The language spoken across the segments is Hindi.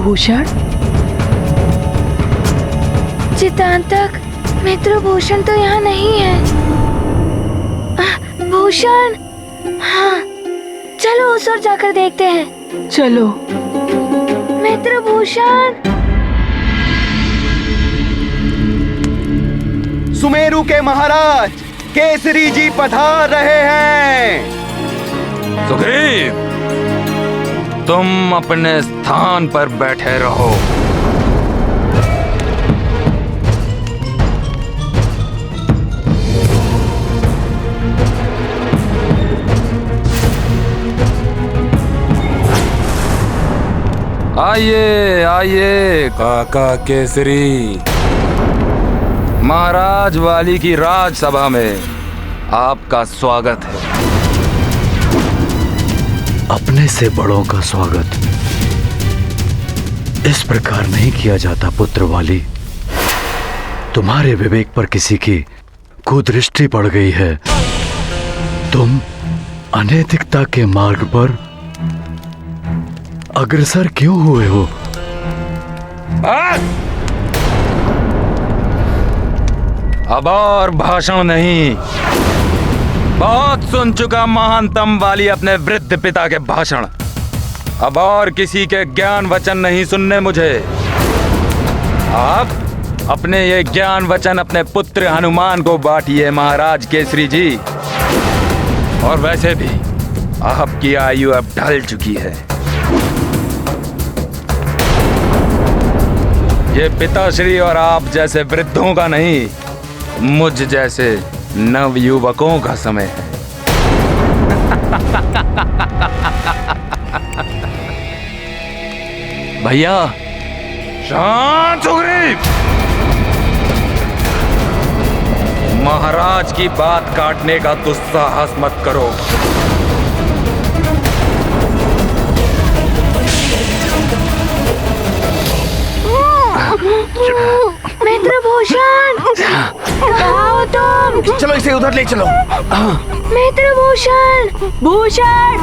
मित्रभूषण? चितांतक, मित्रभूषण तो यहाँ नहीं है। भूषण, हाँ, चलो उस ओर जाकर देखते हैं। चलो। मित्रभूषण। सुमेरु के महाराज केसरी जी पधार रहे हैं। सुग्रीव, तुम अपने स्थान पर बैठे रहो। आइए आइए काका केसरी। महाराज वाली की राजसभा में आपका स्वागत है। अपने से बड़ों का स्वागत इस प्रकार नहीं किया जाता पुत्र वाली। तुम्हारे विवेक पर किसी की कुदृष्टि पड़ गई है। तुम अनैतिकता के मार्ग पर अग्रसर क्यों हुए हो? अब और भाषण नहीं। बहुत सुन चुका महानतम वाली अपने वृद्ध पिता के भाषण। अब और किसी के ज्ञान वचन नहीं सुनने मुझे। आप अपने ये ज्ञान वचन अपने पुत्र हनुमान को बांटिए महाराज केसरी जी। और वैसे भी आपकी आयु अब ढल चुकी है। ये पिताश्री और आप जैसे वृद्धों का नहीं, मुझ जैसे नवयुवकों का समय है। भैया शांत सुग्रीव। महाराज की बात काटने का दुस्साहस मत करो। मित्रभूषण, कहाँ हो तुम? चलो इसे उधर ले चलो। मित्रभूषण। भूषण!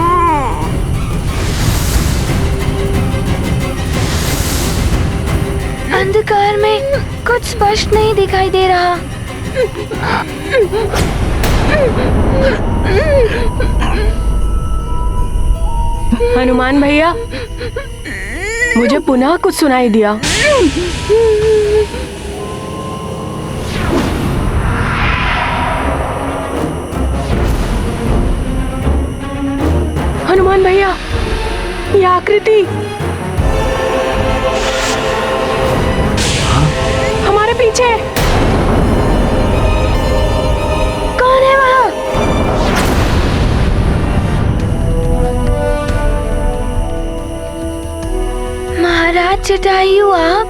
अंधकार में कुछ स्पष्ट नहीं दिखाई दे रहा। हनुमान भैया, मुझे पुनः कुछ सुनाई दिया। हनुमान भैया, ये आकृति हमारे पीछे। कौन है वहाँ? महाराज जटायु, आप?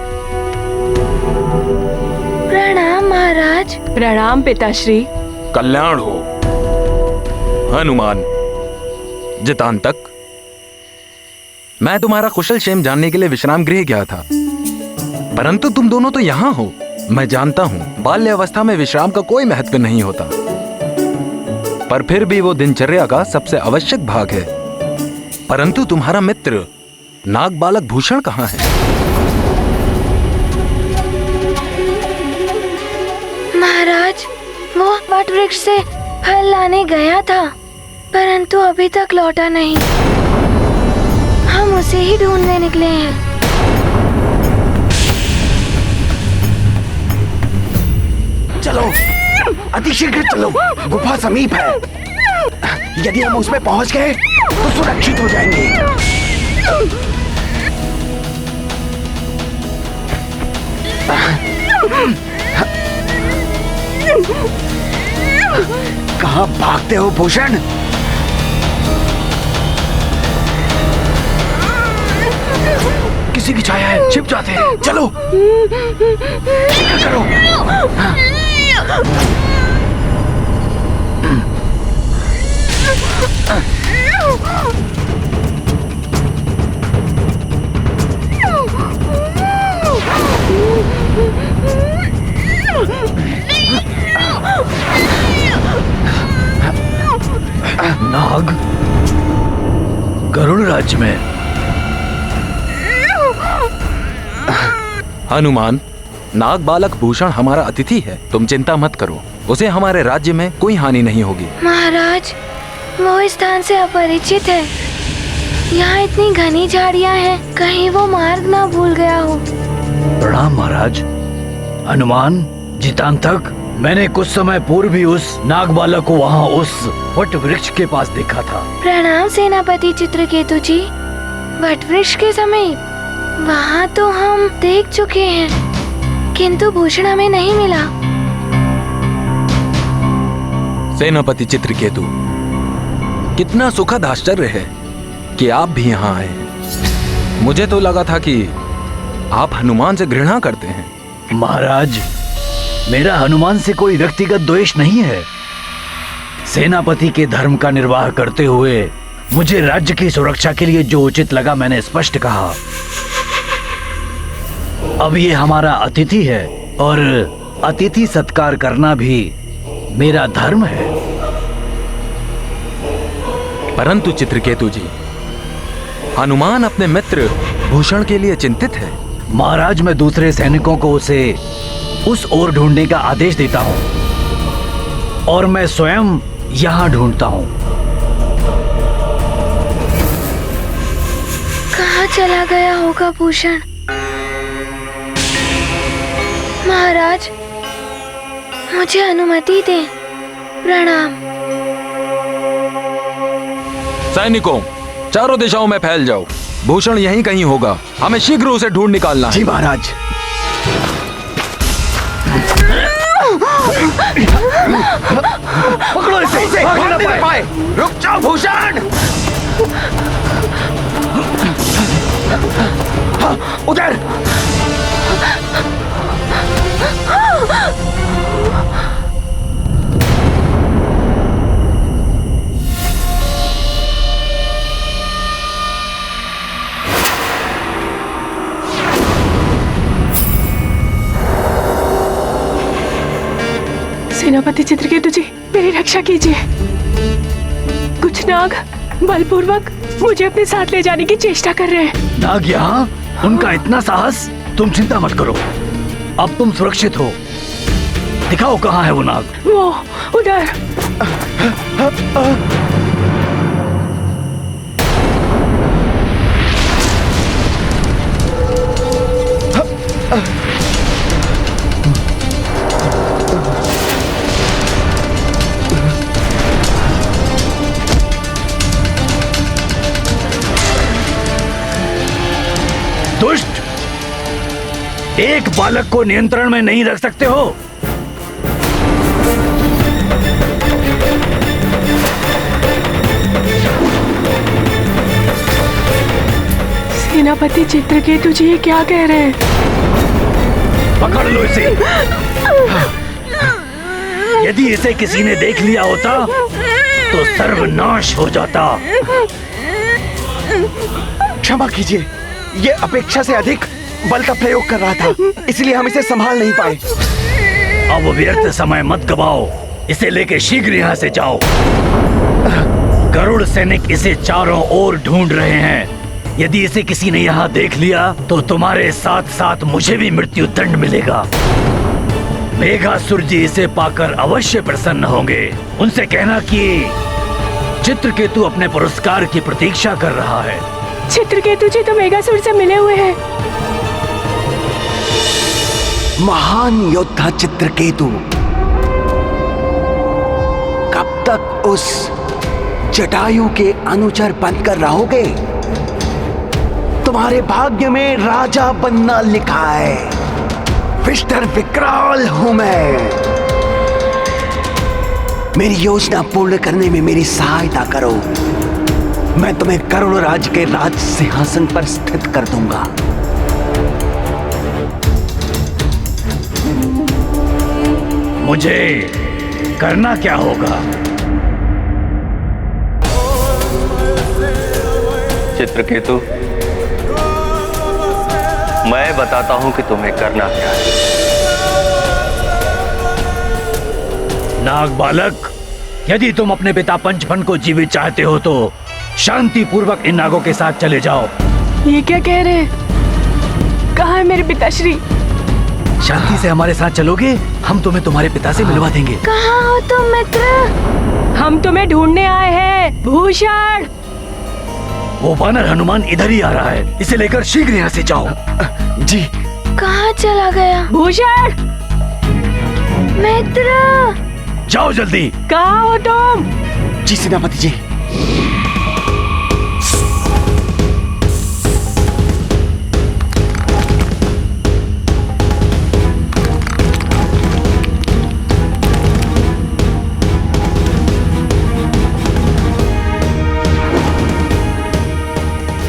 प्रणाम महाराज। प्रणाम पिताश्री। कल्याण हो हनुमान। जितांतक, मैं तुम्हारा कुशल क्षेम जानने के लिए विश्राम गृह गया था, परंतु तुम दोनों तो यहाँ हो। मैं जानता हूँ बाल्यावस्था में विश्राम का कोई महत्व नहीं होता, पर फिर भी वो दिनचर्या का सबसे आवश्यक भाग है। परंतु तुम्हारा मित्र नाग बालक भूषण कहाँ है? महाराज, वो वट वृक्ष से फल लाने गया था, परंतु अभी तक लौटा नहीं। हम उसे ही ढूंढने निकले हैं। चलो, अतिशीघ्र चलो, गुफा समीप है। यदि हम उसमें पहुंच गए तो सुरक्षित हो जाएंगे। कहाँ भागते हो भूषण? किसी की छाया है, छिप जाते हैं। चलो, शीघ्र करो। नाग गरुड़ राज्य में हनुमान, नाग बालक भूषण हमारा अतिथि है, तुम चिंता मत करो, उसे हमारे राज्य में कोई हानि नहीं होगी। महाराज, वो इस स्थान से अपरिचित है। यहाँ इतनी घनी झाड़ियाँ हैं, कहीं वो मार्ग ना भूल गया हो। प्रणाम महाराज। हनुमान, जितांतक, मैंने कुछ समय पूर्व भी उस नाग बालक को वहाँ उस वट वृक्ष के पास देखा था। प्रणाम सेनापति चित्रकेतु जी। वट वृक्ष के समीप वहाँ तो हम देख चुके हैं, किंतु भूषण हमें नहीं मिला। सेनापति चित्रकेतु, कितना सुखद आश्चर्य है कि आप भी यहाँ आए हैं। मुझे तो लगा था कि आप हनुमान से घृणा करते हैं। महाराज, मेरा हनुमान से कोई व्यक्तिगत द्वेष नहीं है। सेनापति के धर्म का निर्वाह करते हुए मुझे राज्य की सुरक्षा के लिए जो उचित लगा मैंने स्पष्ट कहा। अब ये हमारा अतिथि है और अतिथि सत्कार करना भी मेरा धर्म है। परंतु चित्रकेतु जी, हनुमान अपने मित्र भूषण के लिए चिंतित है। महाराज, मैं दूसरे सैनिकों को उसे उस ओर ढूंढने का आदेश देता हूँ और मैं स्वयं यहाँ ढूंढता हूँ। कहाँ चला गया होगा भूषण? महाराज, मुझे अनुमति दें। प्रणाम। सैनिकों, चारों दिशाओं में फैल जाओ। भूषण यहीं कहीं होगा, हमें शीघ्र उसे ढूंढ निकालना है। जी महाराज। पकड़ो इसे, भाग ना पाए। रुक जाओ भूषण। हाँ, उधर। सेनापति चित्रकेतु जी, मेरी रक्षा कीजिए। कुछ नाग बलपूर्वक मुझे अपने साथ ले जाने की चेष्टा कर रहे हैं। नाग यहाँ? उनका इतना साहस? तुम चिंता मत करो, अब तुम सुरक्षित हो। दिखाओ कहाँ है वो नाग। वो उधर। दुष्ट, एक बालक को नियंत्रण में नहीं रख सकते हो? सेनापति चित्रकेतु जी ये क्या कह रहे हैं? पकड़ लो इसे। यदि इसे किसी ने देख लिया होता तो सर्वनाश हो जाता। क्षमा कीजिए, ये अपेक्षा से अधिक बल का प्रयोग कर रहा था, इसलिए हम इसे संभाल नहीं पाए। अब व्यर्थ समय मत गवाओ, इसे लेके शीघ्र यहाँ से जाओ। गरुड़ सैनिक इसे चारों ओर ढूंढ रहे हैं। यदि इसे किसी ने यहाँ देख लिया तो तुम्हारे साथ साथ मुझे भी मृत्यु दंड मिलेगा। मेघासुर जी इसे पाकर अवश्य प्रसन्न होंगे। उनसे कहना कि चित्रकेतु अपने पुरस्कार की प्रतीक्षा कर रहा है। चित्रकेतु जी तो मेघासुर से मिले हुए हैं। महान योद्धा चित्रकेतु, कब तक उस जटायु के अनुचर बनकर रहोगे? तुम्हारे भाग्य में राजा बनना लिखा है। मिस्टर विकराल हूं मैं। मेरी योजना पूर्ण करने में मेरी सहायता करो। मैं तुम्हें करुण राज के राज सिंहासन पर स्थित कर दूंगा। मुझे करना क्या होगा? चित्रकेतु, मैं बताता हूं कि तुम्हें करना क्या है। नाग बालक, यदि तुम अपने पिता पंचफन को जीवित चाहते हो तो शांति पूर्वक इन नागों के साथ चले जाओ। ये क्या कह रहे हैं? कहाँ है मेरे पिताश्री? शांति से हमारे साथ चलोगे, हम तुम्हें तुम्हारे पिता से मिलवा देंगे। कहाँ हो तुम मित्र? हम तुम्हें ढूंढने आए हैं भूषण। वो वानर हनुमान इधर ही आ रहा है, इसे लेकर शीघ्र यहाँ से जाओ। जी। कहाँ चला गया? भूषण मित्र जाओ जल्दी। कहाँ हो तुम? जी सेनापति जी।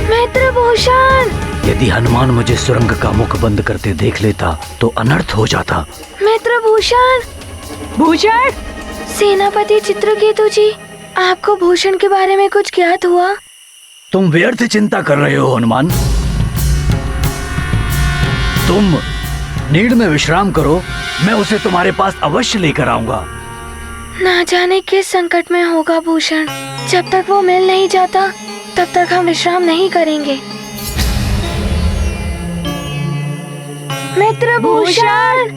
मित्र भूषण। यदि हनुमान मुझे सुरंग का मुख बंद करते देख लेता तो अनर्थ हो जाता। मित्र भूषण। भूषण सेनापति चित्रकेतु जी, आपको भूषण के बारे में कुछ ज्ञात हुआ? तुम व्यर्थ चिंता कर रहे हो हनुमान। तुम नीड में विश्राम करो, मैं उसे तुम्हारे पास अवश्य लेकर आऊंगा। ना जाने किस संकट में होगा भूषण। जब तक वो मिल नहीं जाता तब तक हम विश्राम नहीं करेंगे। मित्र भूषण।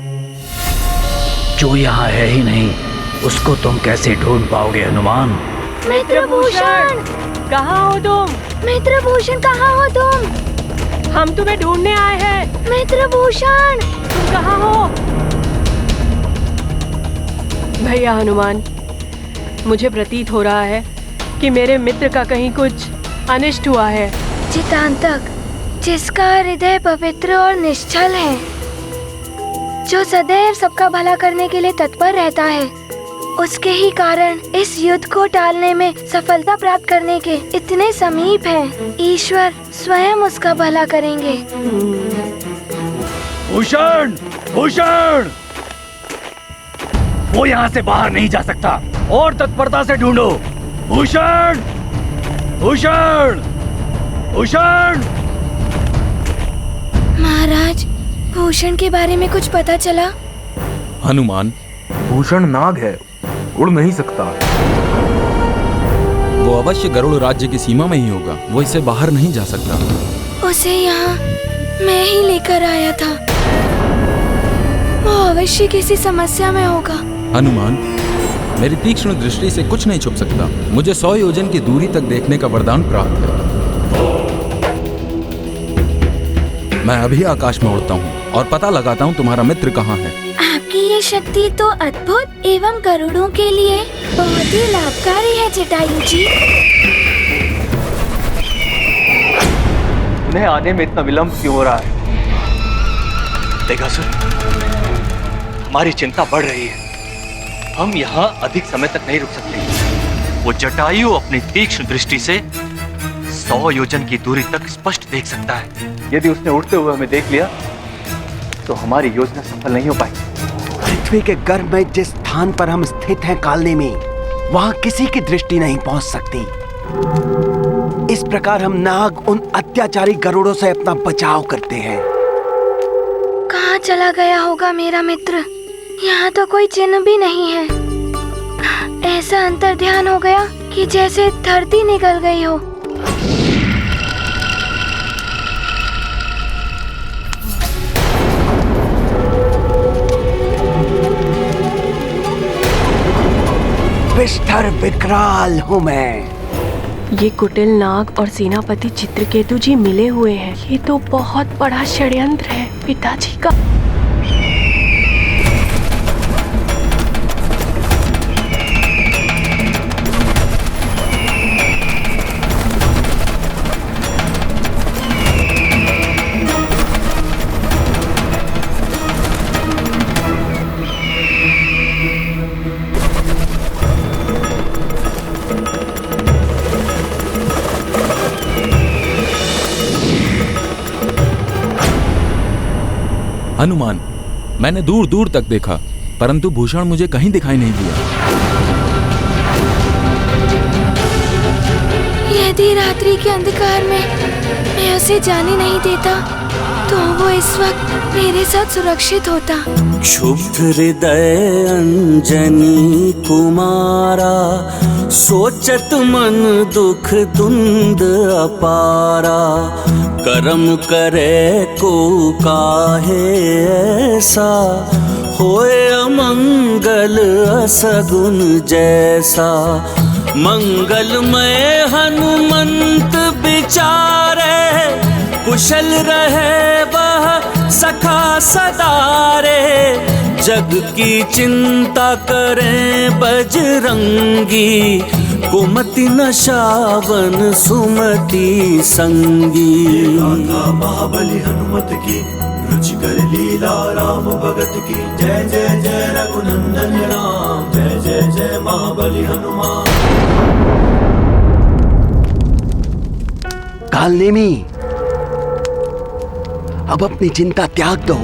जो यहाँ है ही नहीं, उसको तुम कैसे ढूंढ पाओगे हनुमान? मित्र भूषण। कहाँ हो तुम? मित्र भूषण कहाँ हो तुम? हम तुम्हें ढूंढने आए हैं। मित्र भूषण। तुम कहाँ हो? भैया हनुमान, मुझे प्रतीत हो रहा है कि मेरे मित्र का कहीं कुछ अनिष्ट हुआ है। चितांतक, जिसका हृदय पवित्र और निश्चल है, जो सदैव सबका भला करने के लिए तत्पर रहता है, उसके ही कारण इस युद्ध को टालने में सफलता प्राप्त करने के इतने समीप है। ईश्वर स्वयं उसका भला करेंगे। भूषण, भूषण, वो यहाँ से बाहर नहीं जा सकता, और तत्परता से ढूंढो। भूषण, भूषण, भूषण। महाराज, भूषण के बारे में कुछ पता चला? हनुमान, भूषण नाग है, उड़ नहीं सकता। वो अवश्य गरुड़ राज्य की सीमा में ही होगा, वो इससे बाहर नहीं जा सकता। उसे यहाँ मैं ही लेकर आया था। वो अवश्य किसी समस्या में होगा। हनुमान, मेरी तीक्ष्ण दृष्टि से कुछ नहीं छुप सकता। मुझे 100 योजन की दूरी तक देखने का वरदान प्राप्त है। मैं अभी आकाश में उड़ता हूँ और पता लगाता हूँ तुम्हारा मित्र कहाँ है। आपकी ये शक्ति तो अद्भुत एवं गरुड़ों के लिए बहुत ही लाभकारी है जटायु जी। उन्हें आने में इतना विलंब क्यों हो रहा है? देगासुर, हमारी चिंता बढ़ रही है। हम यहाँ अधिक समय तक नहीं रुक सकते। वो जटायु अपनी तीक्ष्ण दृष्टि से 100 योजन की दूरी तक स्पष्ट देख सकता है। यदि उसने उड़ते हुए हमें देख लिया तो हमारी योजना सफल नहीं हो पाएगी। पृथ्वी के गर्भ में जिस स्थान पर हम स्थित हैं कालने में, वहां किसी की दृष्टि नहीं पहुंच सकती। इस प्रकार हम नाग उन अत्याचारी गरुड़ों से अपना बचाव करते हैं। कहाँ चला गया होगा मेरा मित्र? यहाँ तो कोई चिन्ह भी नहीं है। ऐसा अंतर्ध्यान हो गया कि जैसे धरती निकल गई हो। विष्ठर विकराल हूँ मैं। ये कुटिल नाग और सेनापति चित्रकेतु जी मिले हुए हैं। ये तो बहुत बड़ा षड्यंत्र है पिताजी का। हनुमान, मैंने दूर दूर तक देखा, परंतु भूषण मुझे कहीं दिखाई नहीं दिया। यदि रात्रि के अंधकार में मैं उसे जाने नहीं देता तो वो इस वक्त मेरे साथ सुरक्षित होता। क्षुब्ध हृदय अंजनी कुमारा सोचत मन दुख दुंद अपारा, कर्म करे को काहे ऐसा, होए अमंगल असगुन जैसा। मंगलमय हनुमंत विचारे, कुशल रहे वह सखा सदा रे। जग की चिंता करें बजरंगी, कुमति नशावन सुमति संगी। महाबली हनुमत की, रुचिकर लीला राम भगत की। जय जय जय रघुनंदन राम, जय जय जय महाबली हनुमान। कालनेमी, अब अपनी चिंता त्याग दो।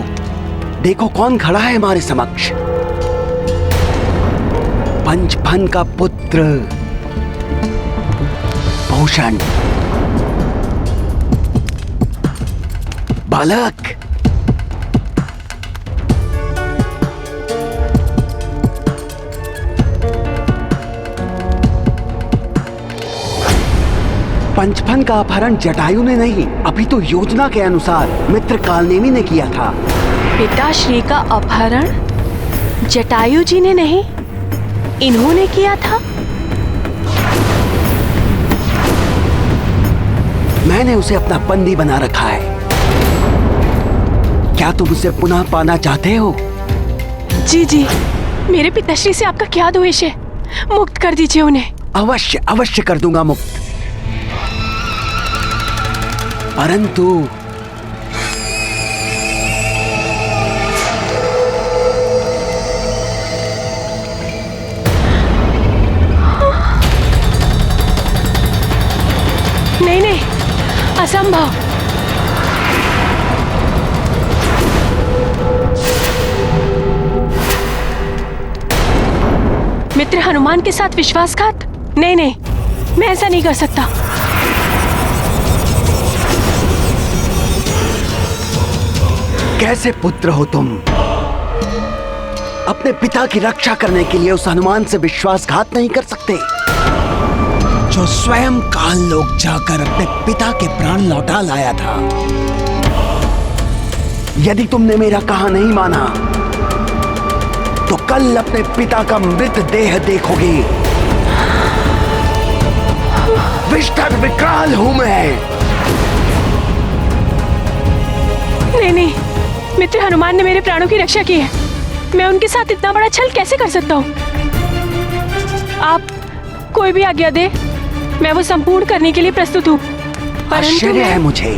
देखो कौन खड़ा है हमारे समक्ष। पंचफन का पुत्र भूषण। बालक, पंचफन का अपहरण जटायु ने नहीं, अभी तो योजना के अनुसार मित्र कालनेमी ने किया था। पिताश्री का अपहरण जटायु जी ने नहीं, इन्होंने किया था। मैंने उसे अपना बंदी बना रखा है। क्या तुम उसे पुनः पाना चाहते हो? जी जी, मेरे पिताश्री से आपका क्या द्वेष है? मुक्त कर दीजिए उन्हें। अवश्य अवश्य कर दूंगा मुक्त, परंतु नहीं नहीं, असंभव। मित्र हनुमान के साथ विश्वासघात? नहीं नहीं, मैं ऐसा नहीं कर सकता। कैसे पुत्र हो तुम? अपने पिता की रक्षा करने के लिए उस हनुमान से विश्वासघात नहीं कर सकते, जो स्वयं काल लोक जाकर अपने पिता के प्राण लौटा लाया था। यदि तुमने मेरा कहा नहीं माना तो कल अपने पिता का मृत देह देखोगे। विष्टर विकराल हूं मैं। नहीं नहीं, मित्र हनुमान ने मेरे प्राणों की रक्षा की है। मैं उनके साथ इतना बड़ा छल कैसे कर सकता हूँ? आप कोई भी आज्ञा दे, मैं वो संपूर्ण करने के लिए प्रस्तुत हूँ। आश्चर्य है मुझे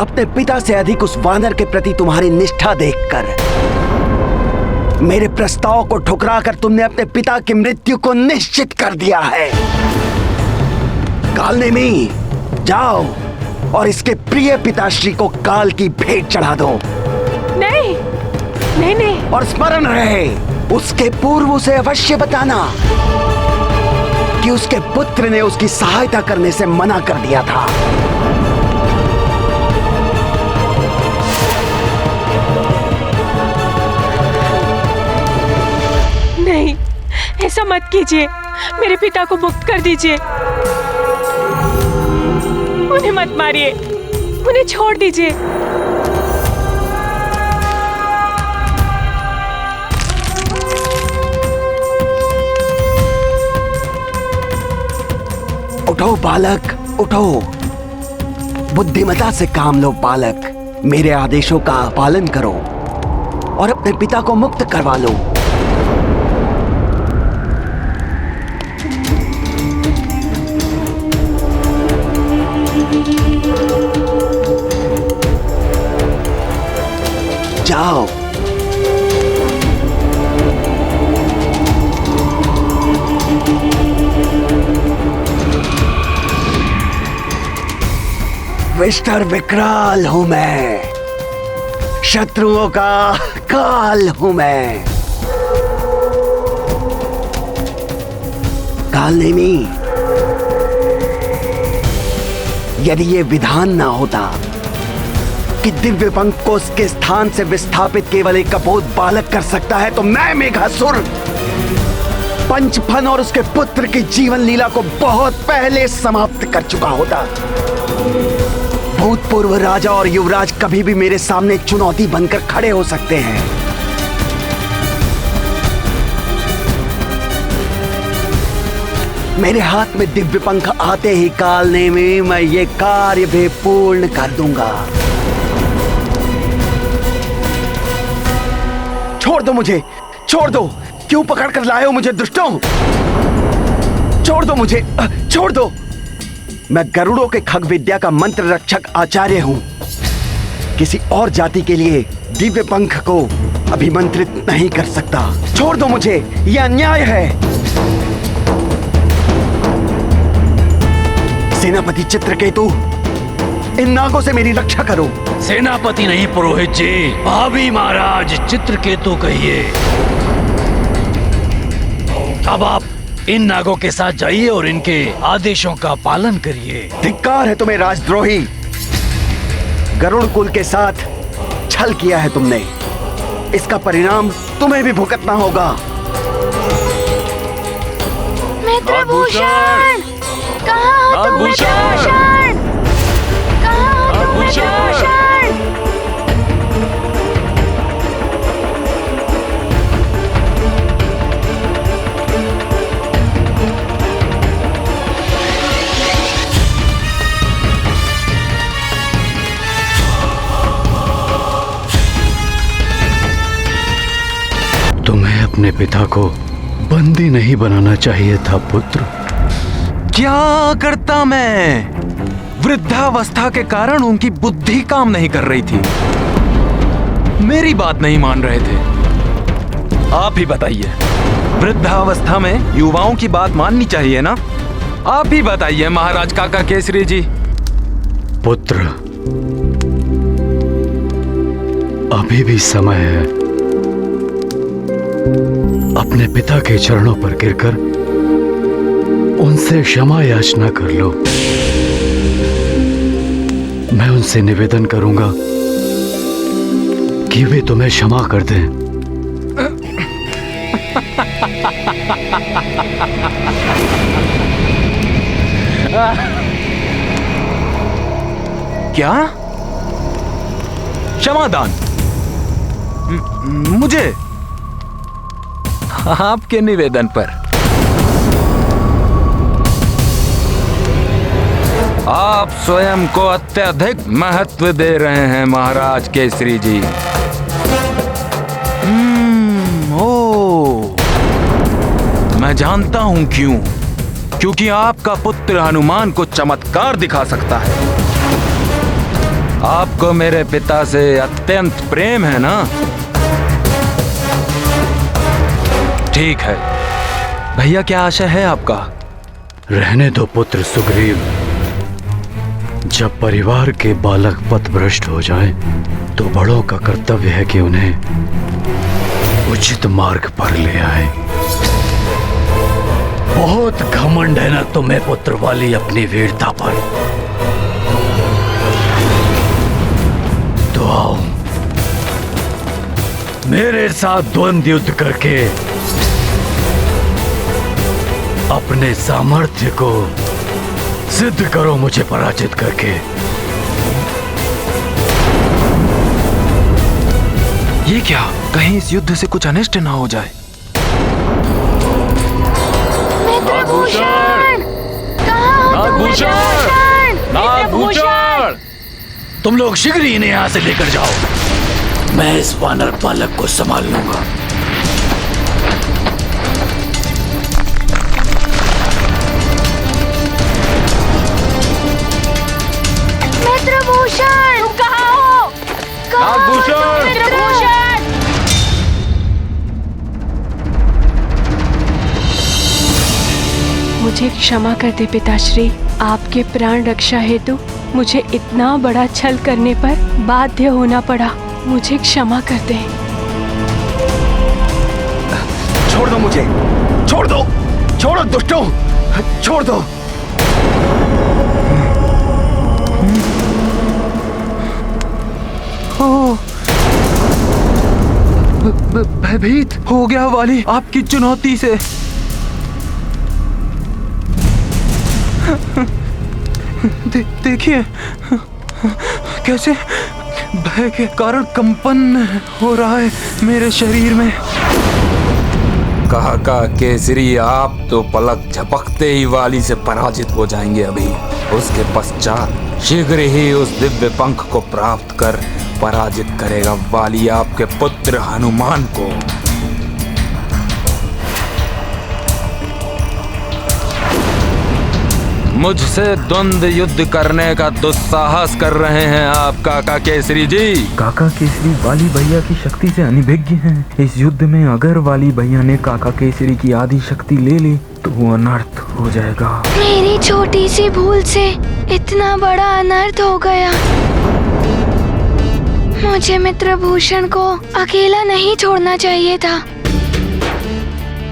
अपने पिता से अधिक उस वानर के प्रति तुम्हारी निष्ठा देखकर। मेरे प्रस्ताव को ठुकराकर तुमने अपने पिता की मृत्यु को निश्चित कर दिया है। कालनेमी, जाओ और इसके प्रिय पिताश्री को काल की भेंट चढ़ा दो। नहीं नहीं नहीं। और स्मरण रहे, उसके पूर्व उसे अवश्य बताना कि उसके पुत्र ने उसकी सहायता करने से मना कर दिया था। नहीं, ऐसा मत कीजिए। मेरे पिता को मुक्त कर दीजिए। उन्हें मत मारिए, उन्हें छोड़ दीजिए। उठो बालक, उठो। बुद्धिमता से काम लो बालक। मेरे आदेशों का पालन करो और अपने पिता को मुक्त करवा लो। जाओ। विष्टर विकराल हूं मैं, शत्रुओं का काल हूं मैं। कालनेमी, यदि ये विधान ना होता कि दिव्य पंख को उसके स्थान से विस्थापित केवल एक कपोत बालक कर सकता है, तो मैं मेघासुर पंचफन और उसके पुत्र की जीवन लीला को बहुत पहले समाप्त कर चुका होता। भूतपूर्व राजा और युवराज कभी भी मेरे सामने चुनौती बनकर खड़े हो सकते हैं। मेरे हाथ में दिव्य पंख आते ही कालने में मैं ये कार्य भी पूर्ण कर दूंगा। छोड़ दो मुझे, छोड़ दो। क्यों पकड़ कर लाए हो मुझे दुष्टों? छोड़ दो मुझे, छोड़ दो। मैं गरुड़ों के खग विद्या का मंत्र रक्षक आचार्य हूं। किसी और जाति के लिए दिव्य पंख को अभिमंत्रित नहीं कर सकता। छोड़ दो मुझे, यह अन्याय है। सेनापति चित्रकेतु, इन नागों से मेरी रक्षा करो। सेनापति नहीं पुरोहित जी, भाभी महाराज चित्रकेतु कहिए। अब आप इन नागों के साथ जाइए और इनके आदेशों का पालन करिए। धिक्कार है तुम्हें राजद्रोही। गरुड़ कुल के साथ छल किया है तुमने। इसका परिणाम तुम्हें भी भुगतना होगा। मित्रभूषण, कहाँ हो तुम मित्रभूषण? कहाँ हो तुम मित्रभूषण? तुम्हें अपने पिता को बंदी नहीं बनाना चाहिए था पुत्र। क्या करता मैं? वृद्धावस्था के कारण उनकी बुद्धि काम नहीं कर रही थी, मेरी बात नहीं मान रहे थे। आप ही बताइए, वृद्धावस्था में युवाओं की बात माननी चाहिए ना? आप ही बताइए महाराज काका केसरी जी। पुत्र, अभी भी समय है। अपने पिता के चरणों पर गिरकर उनसे क्षमा याचना कर लो। मैं उनसे निवेदन करूंगा कि वे तुम्हें क्षमा कर दें। क्या? क्षमादान मुझे? आपके निवेदन पर आप स्वयं को अत्यधिक महत्व दे रहे हैं महाराज केसरी जी। ओ, मैं जानता हूं क्यों। क्योंकि आपका पुत्र हनुमान को चमत्कार दिखा सकता है। आपको मेरे पिता से अत्यंत प्रेम है ना? ठीक है भैया, क्या आशय है आपका? रहने दो पुत्र सुग्रीव। जब परिवार के बालक पथभ्रष्ट हो जाएं, तो बड़ों का कर्तव्य है कि उन्हें उचित मार्ग पर ले आए। बहुत घमंड है ना तुम्हें पुत्र वाली अपनी वीरता पर। तो आओ मेरे साथ द्वंद्व युद्ध करके अपने सामर्थ्य को सिद्ध करो, मुझे पराजित करके। ये क्या? कहीं इस युद्ध से कुछ अनिष्ट ना हो जाए। मित्रभूषण, कहाँ हो तुम मित्रभूषण? नागभूषण, तुम लोग शीघ्र ही इन्हें यहाँ से लेकर जाओ। मैं इस वानर बालक को संभाल लूंगा। मित्रभूषण, तुम कहाँ हो? नागभूषण, मित्रभूषण! मुझे क्षमा कर दे पिताश्री। आपके प्राण रक्षा हेतु मुझे इतना बड़ा छल करने पर बाध्य होना पड़ा। मुझे क्षमा कर दे। छोड़ दो मुझे, छोड़ दो, छोड़ो दुष्टों, छोड़ दो। भयभीत हो गया वाली आपकी चुनौती से। देखिए कैसे भय के कारण कंपन हो रहा है मेरे शरीर में। काका केसरी, आप तो पलक झपकते ही वाली से पराजित हो जाएंगे। अभी उसके पश्चात शीघ्र ही उस दिव्य पंख को प्राप्त कर पराजित करेगा वाली आपके पुत्र हनुमान को। मुझसे द्वंद्व युद्ध करने का दुस्साहस कर रहे हैं आप काका केसरी जी। काका केसरी वाली भैया की शक्ति से अनिभिज्ञ हैं। इस युद्ध में अगर वाली भैया ने काका केसरी की आदि शक्ति ले ली तो वो अनर्थ हो जाएगा। मेरी छोटी सी भूल से इतना बड़ा अनर्थ हो गया। मुझे मित्रभूषण को अकेला नहीं छोड़ना चाहिए था।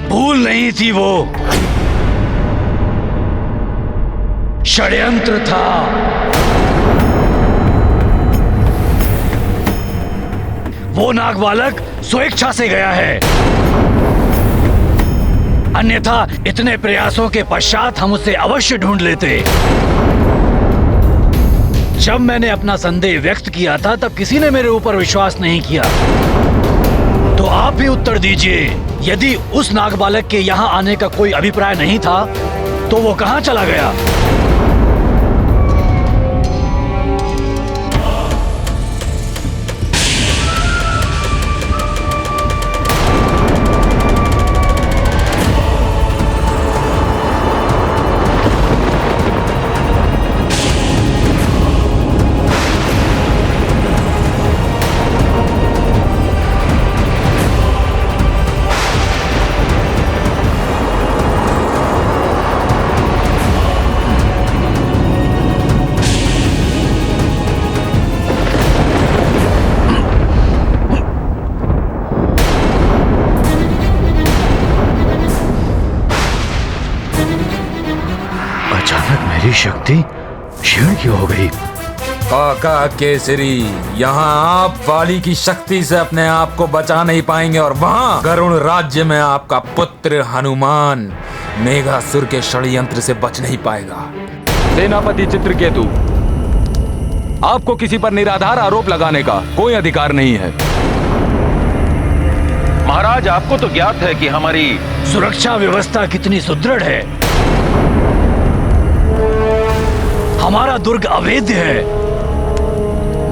भूल नहीं थी, वो षड्यंत्र था। वो नागबालक स्वेच्छा से गया है, अन्यथा इतने प्रयासों के पश्चात हम उसे अवश्य ढूंढ लेते। जब मैंने अपना संदेह व्यक्त किया था तब किसी ने मेरे ऊपर विश्वास नहीं किया। तो आप भी उत्तर दीजिए, यदि उस नागबालक के यहाँ आने का कोई अभिप्राय नहीं था तो वो कहाँ चला गया? मेरी शक्ति क्षीण क्यों हो गई? काका केसरी, यहाँ आप वाली की शक्ति से अपने आप को बचा नहीं पाएंगे और वहाँ गरुण राज्य में आपका पुत्र हनुमान मेघासुर के षड्यंत्र से बच नहीं पाएगा। सेनापति चित्रकेतु, आपको किसी पर निराधार आरोप लगाने का कोई अधिकार नहीं है। महाराज, आपको तो ज्ञात है कि हमारी सुरक्षा व्यवस्था कितनी सुदृढ़ है। हमारा दुर्ग अवैध है।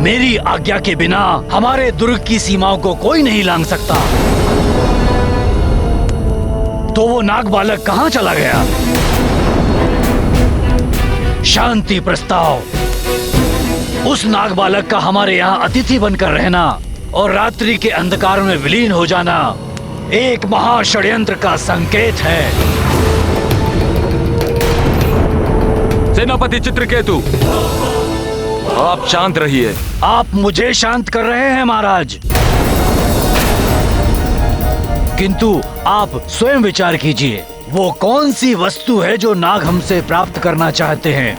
मेरी आज्ञा के बिना हमारे दुर्ग की सीमाओं को कोई नहीं लांघ सकता। तो वो नागबालक कहाँ चला गया? शांति प्रस्ताव। उस नागबालक का हमारे यहाँ अतिथि बनकर रहना और रात्रि के अंधकार में विलीन हो जाना एक महाषड्यंत्र का संकेत है। सेनापति चित्रकेतु, आप शांत रहिए। आप मुझे शांत कर रहे हैं महाराज, किंतु आप स्वयं विचार कीजिए, वो कौन सी वस्तु है जो नाग हमसे प्राप्त करना चाहते हैं?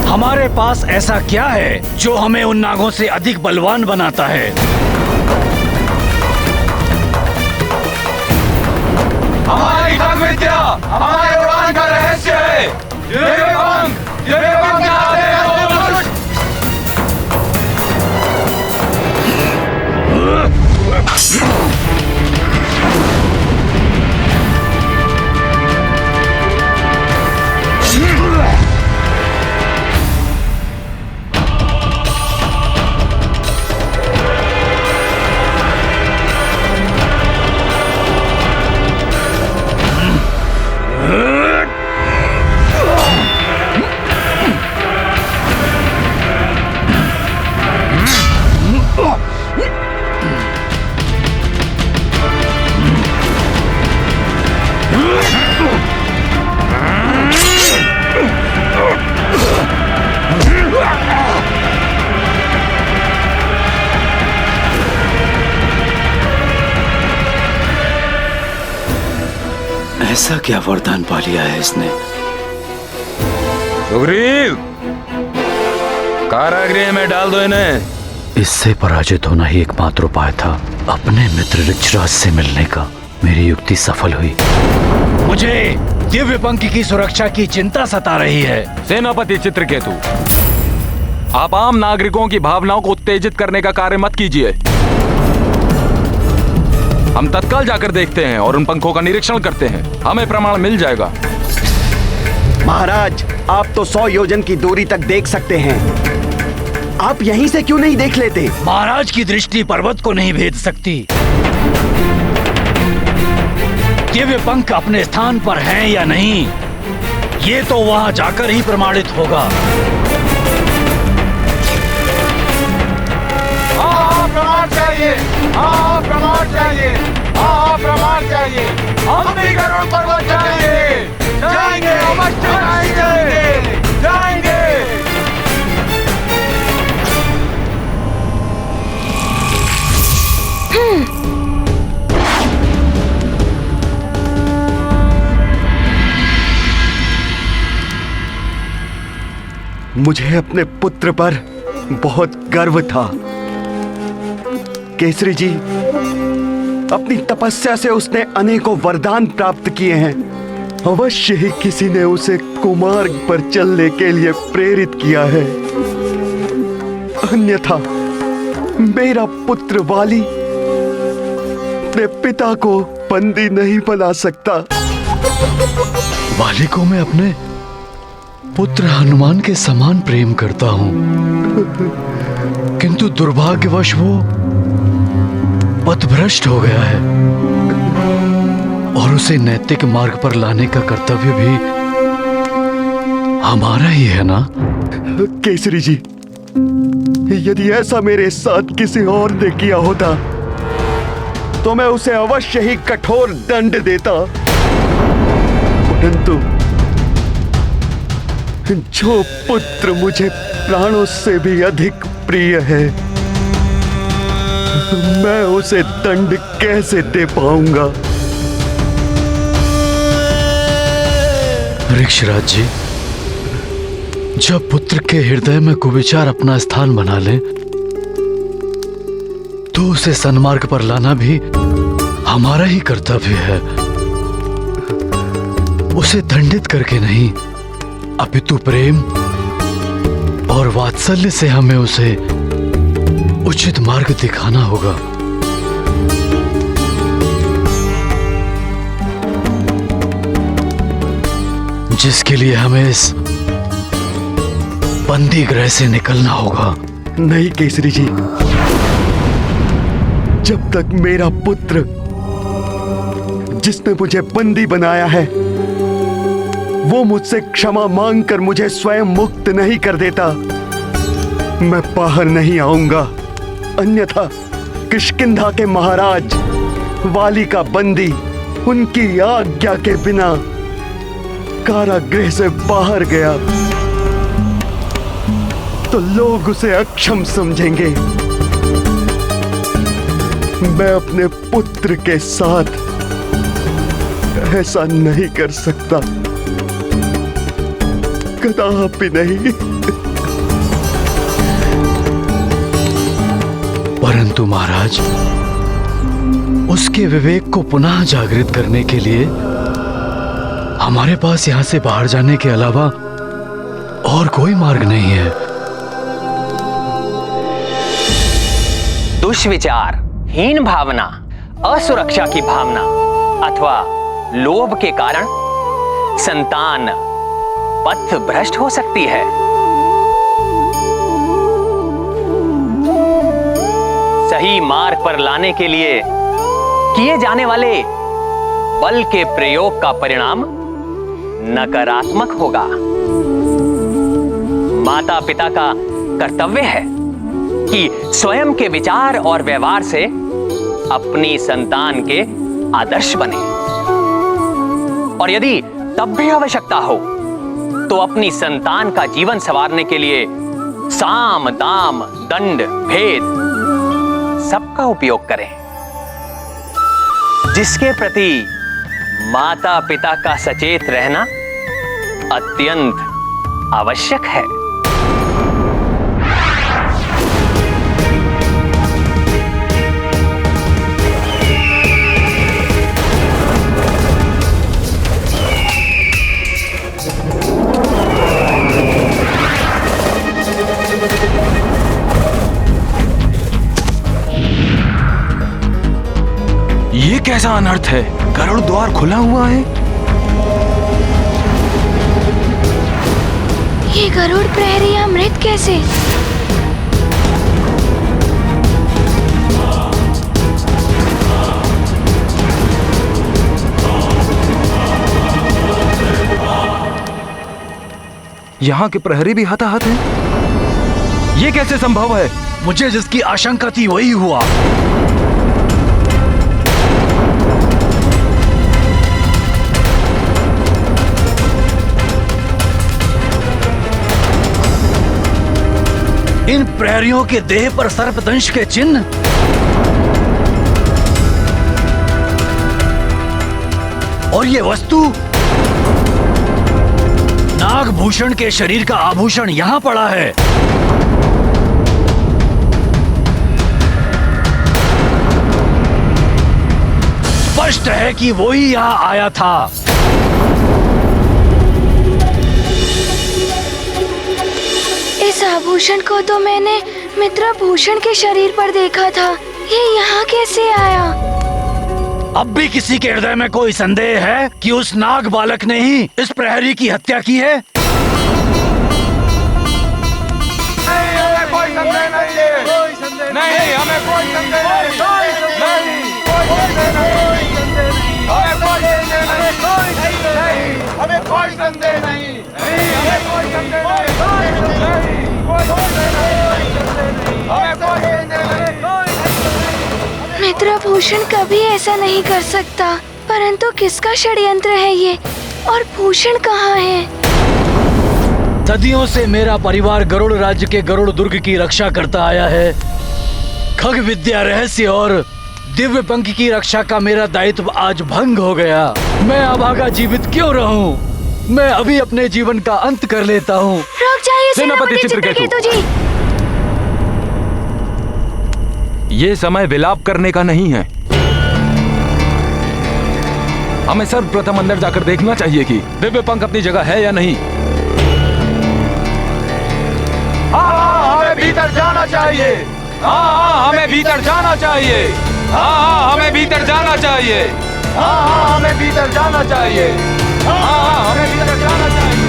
हमारे पास ऐसा क्या है जो हमें उन नागों से अधिक बलवान बनाता है? हमारी खग विद्या हमारे उड़ान का रहस्य है। ऐसा क्या वरदान पा लिया है इसने? सुग्रीव, कारागृह में डाल दो इन्हें। इससे पराजित होना ही एकमात्र उपाय था। अपने मित्र ऋक्षराज से मिलने का। मेरी युक्ति सफल हुई। मुझे दिव्य पंख की सुरक्षा की चिंता सता रही है। सेनापति चित्रकेतु, आप आम नागरिकों की भावनाओं को उत्तेजित करने का कार्य मत कीजिए। हम तत्काल जाकर देखते हैं और उन पंखों का निरीक्षण करते हैं। हमें प्रमाण मिल जाएगा। महाराज, आप तो 100 योजन की दूरी तक देख सकते हैं। आप यहीं से क्यों नहीं देख लेते? महाराज की दृष्टि पर्वत को नहीं भेद सकती। दिव्य पंख अपने स्थान पर हैं या नहीं, ये तो वहां जाकर ही प्रमाणित होगा। प्रमाण चाहिए, प्रमाण चाहिए, प्रमाण चाहिए। हम भी गरुड़ पर्वत जाएंगे, जाएंगे, अवश्य जाएंगे, जाएंगे। मुझे अपने पुत्र पर बहुत गर्व था। केसरी जी, अपनी तपस्या से उसने अनेकों वरदान प्राप्त किए हैं। अवश्य ही किसी ने उसे कुमार्ग पर चलने के लिए प्रेरित किया है, अन्यथा मेरा पुत्र वाली अपने पिता को बंदी नहीं बना सकता। वाली को मैं अपने पुत्र हनुमान के समान प्रेम करता हूं, किंतु दुर्भाग्यवश वो पथभ्रष्ट हो गया है और उसे नैतिक मार्ग पर लाने का कर्तव्य भी हमारा ही है ना? केसरी जी, यदि ऐसा मेरे साथ किसी और ने किया होता तो मैं उसे अवश्य ही कठोर दंड देता, परंतु जो पुत्र मुझे प्राणों से भी अधिक प्रिय है, मैं उसे दंड कैसे दे पाऊंगा? ऋक्षराज जी, जब पुत्र के हृदय में कुविचार अपना स्थान बना ले तो उसे सन्मार्ग पर लाना भी हमारा ही कर्तव्य है। उसे दंडित करके नहीं, अपितु प्रेम और वात्सल्य से हमें उसे उचित मार्ग दिखाना होगा। जिसके लिए हमें इस बंदी गृह से निकलना होगा। नहीं केसरी जी, जब तक मेरा पुत्र जिसने मुझे बंदी बनाया है वो मुझसे क्षमा मांगकर मुझे स्वयं मुक्त नहीं कर देता, मैं बाहर नहीं आऊंगा। अन्यथा किष्किंधा के महाराज वाली का बंदी उनकी आज्ञा के बिना कारागृह से बाहर गया तो लोग उसे अक्षम समझेंगे। मैं अपने पुत्र के साथ ऐसा नहीं कर सकता, कदापि नहीं। परंतु महाराज, उसके विवेक को पुनः जागृत करने के लिए हमारे पास यहां से बाहर जाने के अलावा और कोई मार्ग नहीं है। दुष्विचार, हीन भावना, असुरक्षा की भावना अथवा लोभ के कारण संतान पथ भ्रष्ट हो सकती है। सही मार्ग पर लाने के लिए किए जाने वाले बल के प्रयोग का परिणाम नकारात्मक होगा। माता पिता का कर्तव्य है कि स्वयं के विचार और व्यवहार से अपनी संतान के आदर्श बने, और यदि तब भी आवश्यकता हो तो अपनी संतान का जीवन संवारने के लिए साम, दाम, दंड, भेद सबका उपयोग करें। जिसके प्रति माता पिता का सचेत रहना अत्यंत आवश्यक है। कैसा अनर्थ है? गरुड़ द्वार खुला हुआ है। ये गरुड़ प्रहरी यहाँ मृत कैसे? यहाँ के प्रहरी भी हताहत हैं। ये कैसे संभव है? मुझे जिसकी आशंका थी वही हुआ। इन प्रहरियों के देह पर सर्पदंश के चिन्ह, और ये वस्तु नागभूषण के शरीर का आभूषण यहां पड़ा है। स्पष्ट है कि वो ही यहां आया था। इस आभूषण को तो मैंने मित्रभूषण के शरीर पर देखा था। ये यहाँ कैसे आया? अब भी किसी के हृदय में कोई संदेह है कि उस नाग बालक ने ही इस प्रहरी की हत्या की है? नहीं, हमें कोई संदेह नहीं। हमें कोई संदेह नहीं। मित्रभूषण कभी ऐसा नहीं कर सकता, परंतु किसका षड्यंत्र है ये, और भूषण कहाँ है? सदियों से मेरा परिवार गरुड़ राज्य के गरुड़ दुर्ग की रक्षा करता आया है। खग विद्या, रहस्य और दिव्य पंख की रक्षा का मेरा दायित्व आज भंग हो गया। मैं अभागा जीवित क्यों रहूं? मैं अभी अपने जीवन का अंत कर लेता हूँ। रुक जाइए सेनापति चित्रकेतु जी। ये समय विलाप करने का नहीं है। हमें सर्वप्रथम अंदर जाकर देखना चाहिए कि दिव्य पंख अपनी जगह है या नहीं। हाँ, हमें भीतर जाना चाहिए। हाँ, हमें भीतर जाना चाहिए। हाँ, हमें भीतर जाना चाहिए। हाँ, हमें भीतर जाना चाहिए। हाँ, हमें भीतर जाना चाहिए।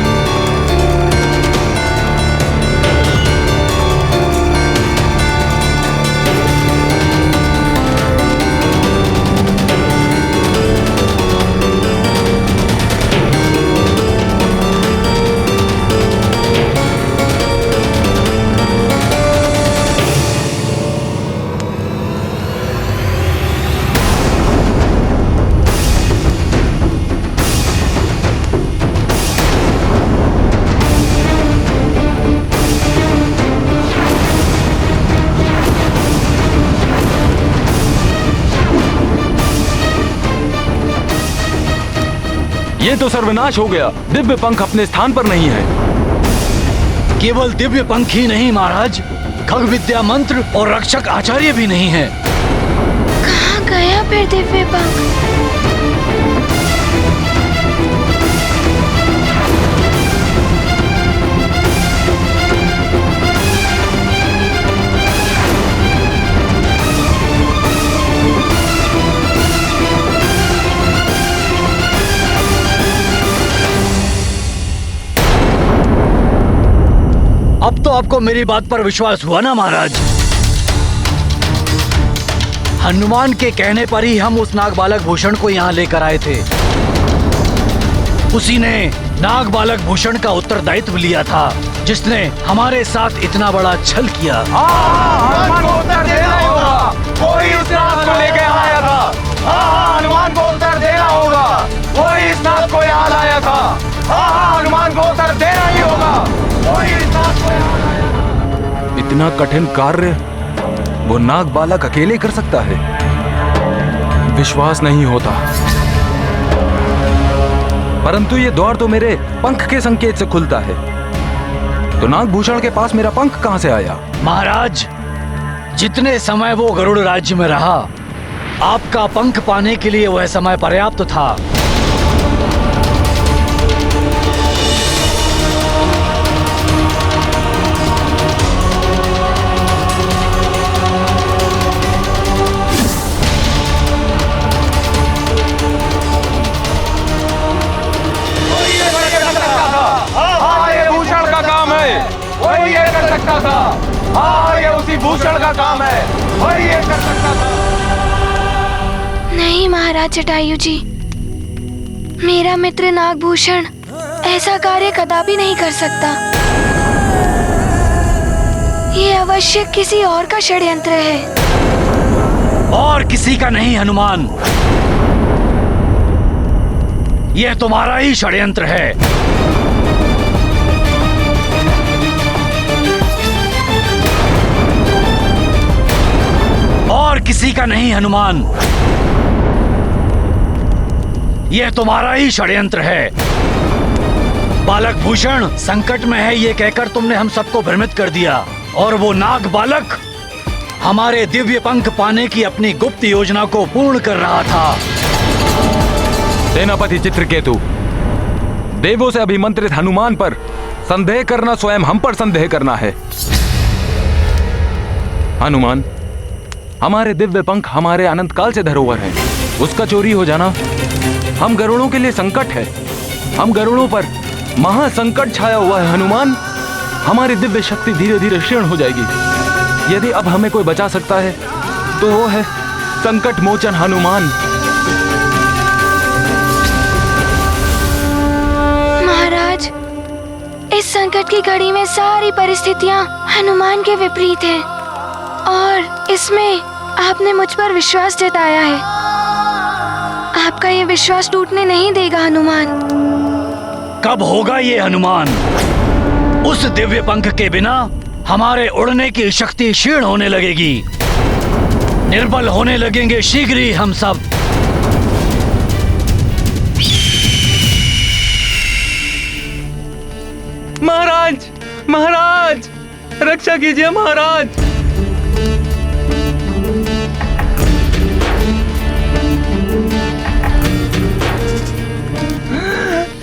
ये तो सर्वनाश हो गया। दिव्य पंख अपने स्थान पर नहीं है। केवल दिव्य पंख ही नहीं महाराज, खग विद्या मंत्र और रक्षक आचार्य भी नहीं है। कहाँ गया फिर दिव्य पंख? अब तो आपको मेरी बात पर विश्वास हुआ ना महाराज? हनुमान के कहने पर ही हम उस नाग बालक भूषण को यहाँ लेकर आए थे। उसी ने नाग बालक भूषण का उत्तरदायित्व लिया था, जिसने हमारे साथ इतना बड़ा छल किया। हनुमान को उत्तर देना होगा। कोई इस नाग को लेके आया था। हनुमान को उत्तर देना होगा। कोई इस नाग को यहाँ लाया था। हनुमान को उत्तर देना ही होगा। कोई इस नाग को यहाँ लाया था। इतना कठिन कार्य वो नाग बालक अकेले कर सकता है? विश्वास नहीं होता। परंतु ये द्वार तो मेरे पंख के संकेत से खुलता है, तो नागभूषण के पास मेरा पंख कहां से आया? महाराज, जितने समय वो गरुड़ राज्य में रहा, आपका पंख पाने के लिए वह समय पर्याप्त था। नागभूषण का काम है, वही ये कर सकता था। नहीं महाराज जटायु जी, मेरा मित्र नागभूषण ऐसा कार्य कदापि नहीं कर सकता। ये अवश्य किसी और का षड्यंत्र है। और किसी का नहीं हनुमान, यह तुम्हारा ही षड्यंत्र है। और किसी का नहीं हनुमान, यह तुम्हारा ही षड्यंत्र है। बालक भूषण संकट में है ये कहकर तुमने हम सबको भ्रमित कर दिया, और वो नाग बालक हमारे दिव्य पंख पाने की अपनी गुप्त योजना को पूर्ण कर रहा था। सेनापति चित्रकेतु, देवों से अभिमंत्रित हनुमान पर संदेह करना स्वयं हम पर संदेह करना है। हनुमान, हमारे दिव्य पंख हमारे अनंत काल से धरोहर है, उसका चोरी हो जाना हम गरुड़ों के लिए संकट है। हम गरुड़ों पर महासंकट छाया हुआ है हनुमान, हमारी दिव्य शक्ति धीरे धीरे क्षीण हो जाएगी। यदि अब हमें कोई बचा सकता है तो वो है संकट मोचन हनुमान। महाराज, इस संकट की घड़ी में सारी परिस्थितियां हनुमान के विपरीत हैं, और इसमें आपने मुझ पर विश्वास जताया है। आपका ये विश्वास टूटने नहीं देगा हनुमान। कब होगा ये हनुमान? उस दिव्य पंख के बिना हमारे उड़ने की शक्ति क्षीण होने लगेगी, निर्बल होने लगेंगे शीघ्र ही हम सब। महाराज, महाराज, रक्षा कीजिए महाराज।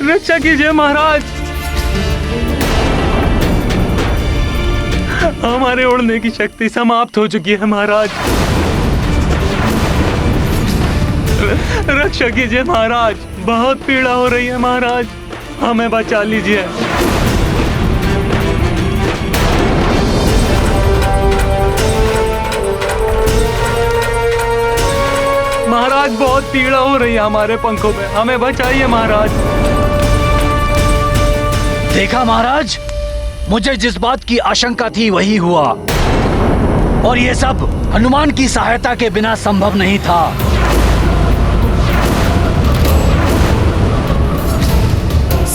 रक्षा कीजिए महाराज, हमारे उड़ने की शक्ति समाप्त हो चुकी है महाराज। रक्षा कीजिए महाराज, बहुत पीड़ा हो रही है महाराज, हमें बचा लीजिए। महाराज, बहुत पीड़ा हो रही है हमारे पंखों में, हमें बचाइए महाराज। देखा महाराज, मुझे जिस बात की आशंका थी वही हुआ, और ये सब हनुमान की सहायता के बिना संभव नहीं था।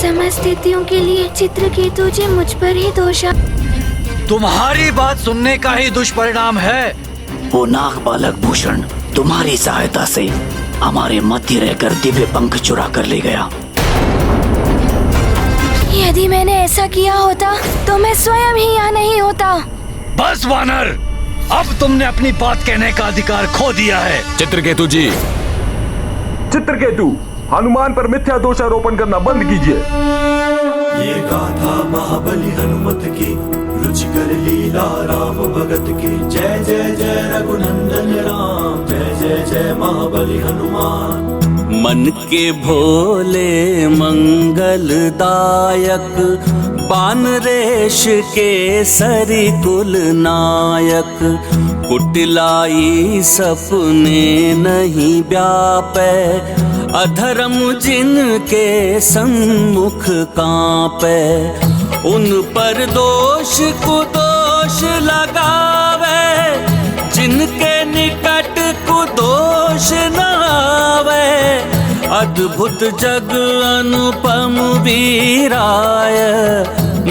समस्त स्थितियों के लिए चित्रकेतु जी मुझ पर ही दोष। तुम्हारी बात सुनने का ही दुष्परिणाम है। वो नाग बालक भूषण तुम्हारी सहायता से हमारे मध्य रहकर दिव्य पंख चुरा कर ले गया। यदि मैंने ऐसा किया होता तो मैं स्वयं ही यहाँ नहीं होता। बस वानर, अब तुमने अपनी बात कहने का अधिकार खो दिया है। चित्रकेतु जी, चित्रकेतु, हनुमान पर मिथ्या दोषारोपण करना बंद कीजिए। ये गाथा महाबली हनुमत की, रुचिकर लीला राम भगत की। जय जय जय रघुनंदन राम, जय जय जय महाबली हनुमान। मन के भोले मंगलदायक, बानरेश के सरी कुल नायक। कुटिलाई सपने नहीं व्यापे, अधर्म जिनके सम्मुख कांपे। उन पर दोष कुदोष लगावे, जिनके निकट कुदोष न आवे। अद्भुत जग अनुपम वीराय,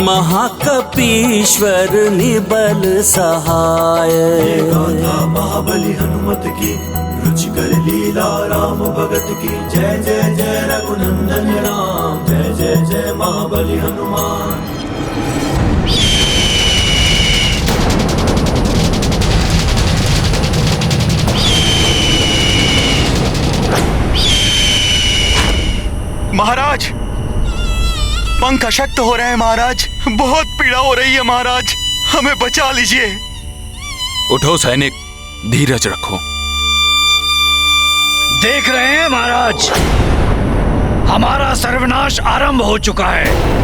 महाकपीश्वर निबल सहाय। ये गाथा महाबली हनुमत की, रुचिकर लीला राम भगत की। जय जय जय रघुनंदन राम, जय जय जय महाबली हनुमान। महाराज, पंख अशक्त हो रहे हैं महाराज, बहुत पीड़ा हो रही है महाराज, हमें बचा लीजिए। उठो सैनिक, धीरज रखो। देख रहे हैं महाराज, हमारा सर्वनाश आरंभ हो चुका है।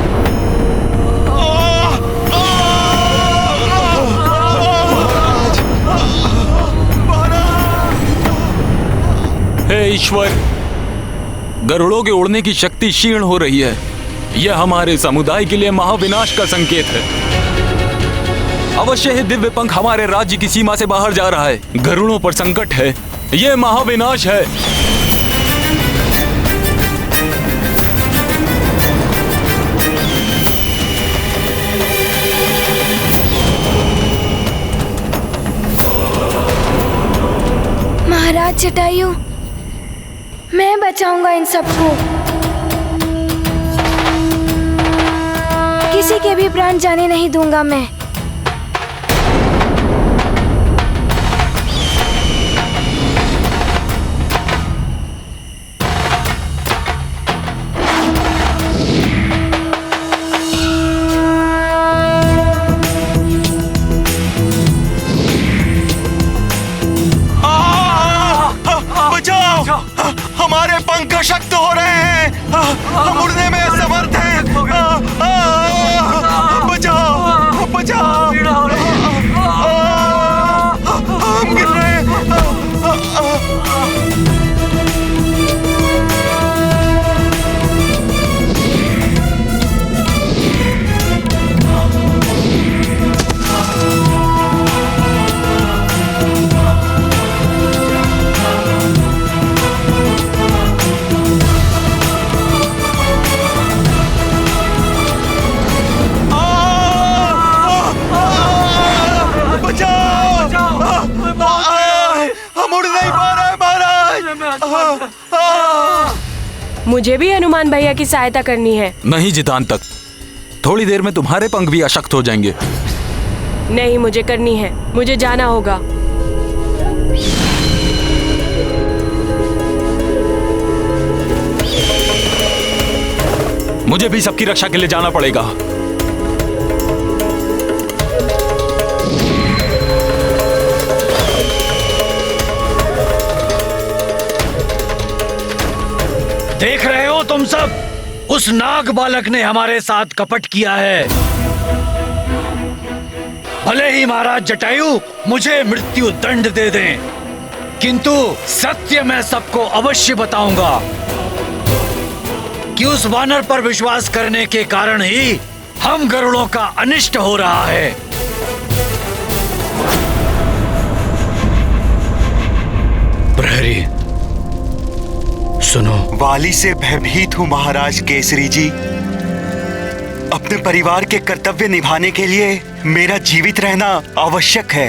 हे ईश्वर, गरुड़ों के उड़ने की शक्ति क्षीण हो रही है। यह हमारे समुदाय के लिए महाविनाश का संकेत है। अवश्य ही दिव्य पंख हमारे राज्य की सीमा से बाहर जा रहा है। गरुड़ों पर संकट है, यह महाविनाश है। महाराज जटायु, मैं बचाऊंगा इन सबको। किसी के भी प्राण जाने नहीं दूंगा मैं। हमारे पंख शक्त हो रहे हैं, हम उड़ने में असमर्थ हैं। बचाओ बचाओ, हम गिर रहे हैं। मुझे भी हनुमान भैया की सहायता करनी है। नहीं जितांतक, थोड़ी देर में तुम्हारे पंख भी अशक्त हो जाएंगे। नहीं, मुझे करनी है, मुझे जाना होगा। मुझे भी सबकी रक्षा के लिए जाना पड़ेगा। देख रहे हो तुम सब, उस नाग बालक ने हमारे साथ कपट किया है। भले ही महाराज जटायु मुझे मृत्यु दंड दे दें, किंतु सत्य मैं सबको अवश्य बताऊंगा कि उस वानर पर विश्वास करने के कारण ही हम गरुड़ों का अनिष्ट हो रहा है। प्रहरी सुनो। वाली से भयभीत हूँ महाराज केसरी जी। अपने परिवार के कर्तव्य निभाने के लिए मेरा जीवित रहना आवश्यक है,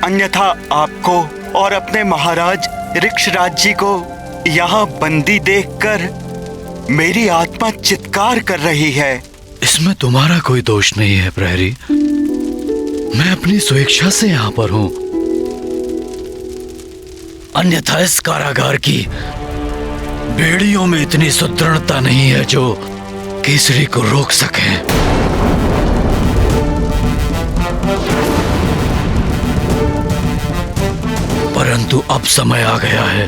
अन्यथा आपको और अपने महाराज ऋक्षराज जी को यहाँ बंदी देखकर मेरी आत्मा चित्कार कर रही है। इसमें तुम्हारा कोई दोष नहीं है प्रहरी, मैं अपनी स्वेच्छा से यहाँ पर हूँ। अन्यथा इस कारागार की बेड़ियों में इतनी सुदृढ़ता नहीं है जो केसरी को रोक सके। परंतु अब समय आ गया है,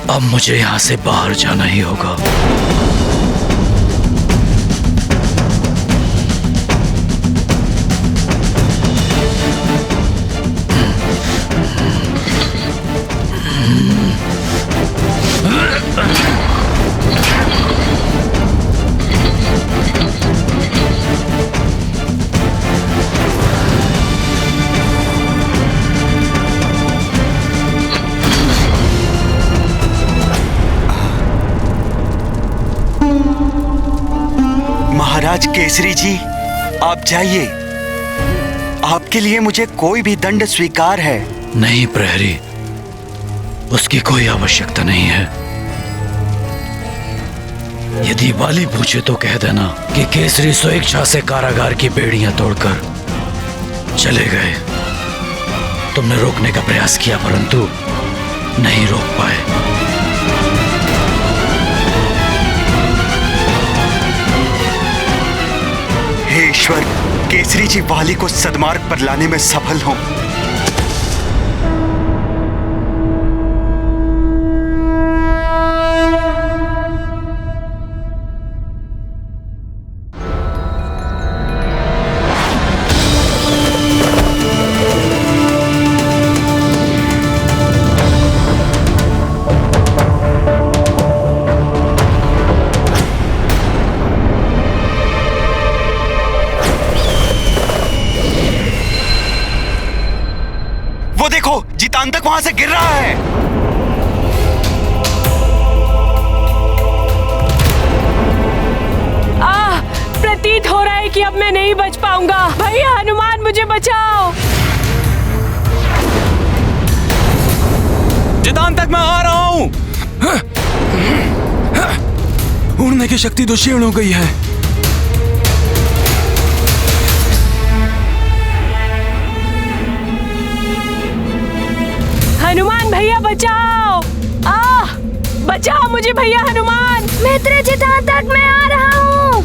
अब मुझे यहां से बाहर जाना ही होगा। महाराज केसरी जी, आप जाइए, आपके लिए मुझे कोई भी दंड स्वीकार है। नहीं प्रहरी, उसकी कोई आवश्यकता नहीं है। यदि वाली पूछे तो कह देना कि केसरी स्वेच्छा से कारागार की बेड़ियां तोड़कर चले गए। तुमने रोकने का प्रयास किया परंतु नहीं रोक पाए। हे ईश्वर, केसरी जी वाली को सद्मार्ग पर लाने में सफल हों। चितांतक वहां से गिर रहा है। प्रतीत हो रहा है कि अब मैं नहीं बच पाऊंगा। भैया हनुमान, मुझे बचाओ। चितांतक, मैं आ रहा हूं। उड़ने की शक्ति तो क्षीण हो गई है। हनुमान भैया बचाओ। बचाओ मुझे भैया हनुमान। मित्र चितांतक, मैं आ रहा हूँ।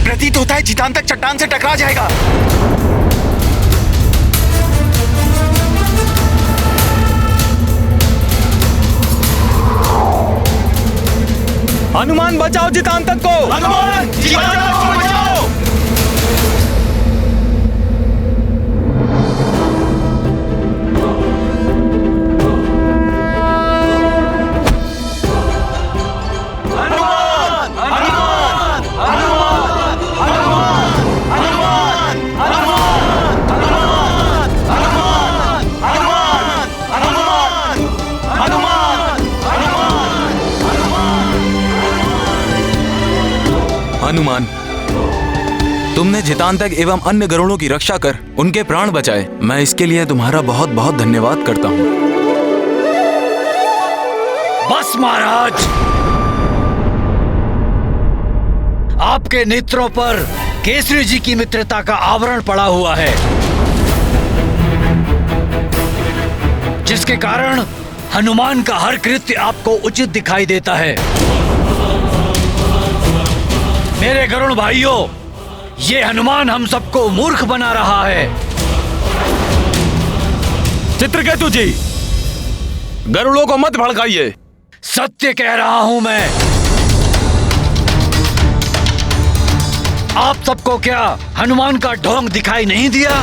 प्रतीत होता है चितांतक चट्टान से टकरा जाएगा। हनुमान, बचाओ चितांतक को। हनुमान, चितांतक को बचाओ। हनुमान, तुमने चितांतक एवं अन्य गरुड़ों की रक्षा कर उनके प्राण बचाए। मैं इसके लिए तुम्हारा बहुत बहुत धन्यवाद करता हूँ। बस महाराज, आपके नेत्रों पर केसरी जी की मित्रता का आवरण पड़ा हुआ है, जिसके कारण हनुमान का हर कृत्य आपको उचित दिखाई देता है। मेरे गरुड़ भाइयों, ये हनुमान हम सबको मूर्ख बना रहा है। चित्रकेतु जी, गरुड़ों को मत भड़काइए। सत्य कह रहा हूं मैं। आप सबको क्या हनुमान का ढोंग दिखाई नहीं दिया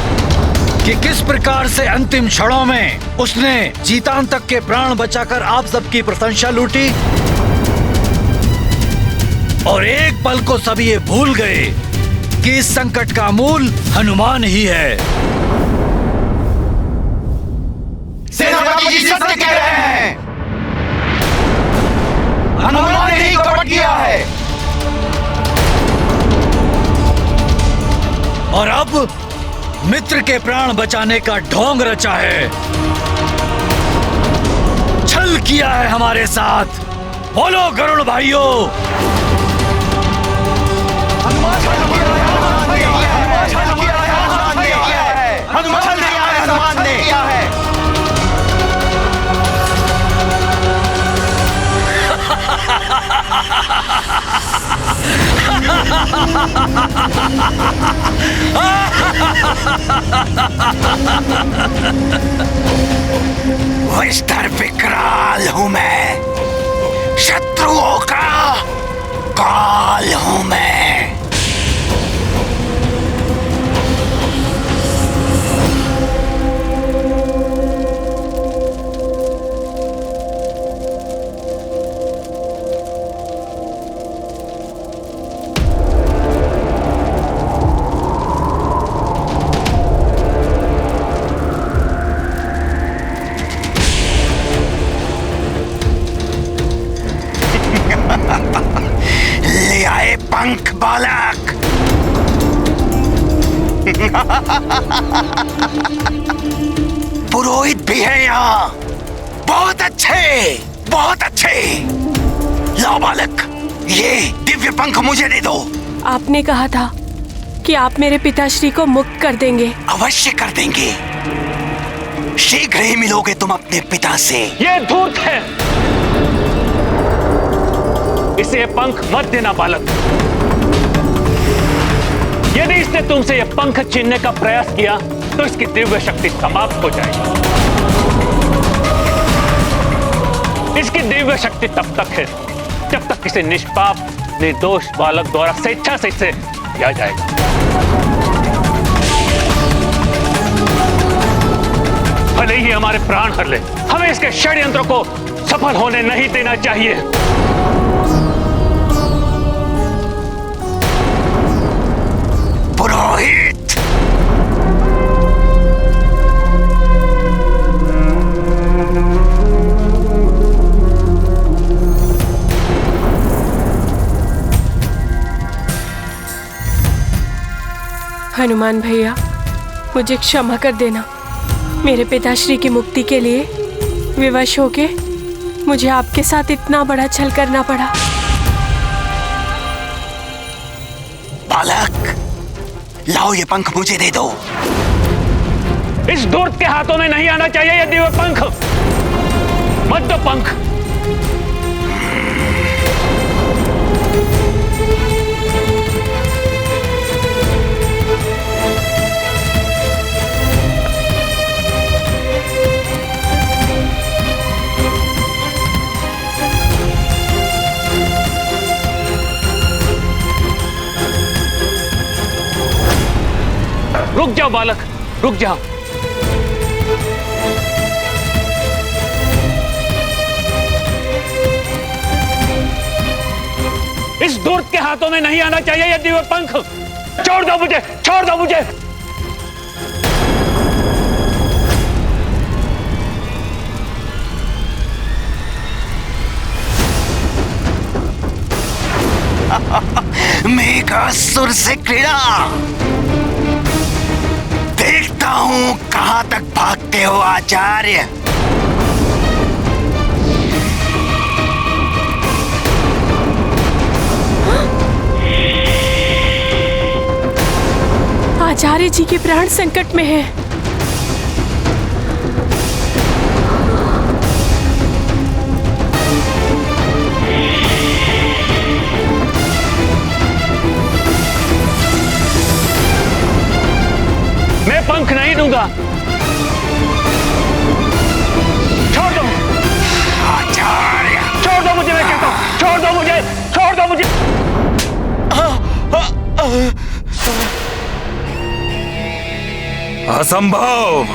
कि किस प्रकार से अंतिम क्षणों में उसने चितांतक के प्राण बचाकर आप सबकी प्रशंसा लूटी? और एक पल को सब ये भूल गए कि इस संकट का मूल हनुमान ही है। सेनापति जी सत्य कह रहे हैं। हनुमान ने ही कपट किया है। और अब मित्र के प्राण बचाने का ढोंग रचा है, छल किया है हमारे साथ। बोलो गरुड़ भाइयों। हनुमान ने किया है। विस्तर विकराल हूं मैं, शत्रुओं का काल हूं मैं। ले आए पंख बालक। पुरोहित भी है यहाँ। बहुत अच्छे, बहुत अच्छे। लाओ बालक, ये दिव्य पंख मुझे दे दो। आपने कहा था कि आप मेरे पिताश्री को मुक्त कर देंगे। अवश्य कर देंगे। शीघ्र ही मिलोगे तुम अपने पिता से। ये धूर्त है, इसे पंख मत देना बालक। यदि इसने तुमसे यह पंख छीनने का प्रयास किया तो इसकी दिव्य शक्ति समाप्त हो जाएगी। इसकी दिव्य शक्ति तब तक है जब तक किसी निष्पाप निर्दोष बालक द्वारा स्वेच्छा से इसे किया जाएगा। भले ही हमारे प्राण हर ले, हमें इसके षड्यंत्र को सफल होने नहीं देना चाहिए। हनुमान भैया, मुझे क्षमा कर देना। मेरे पिताश्री की मुक्ति के लिए विवश होके मुझे आपके साथ इतना बड़ा छल करना पड़ा। बालक, लाओ ये पंख मुझे दे दो। इस दूत के हाथों में नहीं आना चाहिए ये दिव्य पंख। मत दो पंख। रुक जाओ बालक, रुक जाओ। इस दूत के हाथों में नहीं आना चाहिए ये दिव्य पंख। छोड़ दो मुझे, छोड़ दो मुझे। मेघासुर से क्रीड़ा, देखता हूं कहां तक भागते हो आचार्य। आचार्य जी के प्राण संकट में है। मैं पंख नहीं दूंगा। छोड़ दो आचार्य, छोड़ दो मुझे, मैं कहता हूं, छोड़ दो मुझे, छोड़ दो मुझे। असंभव।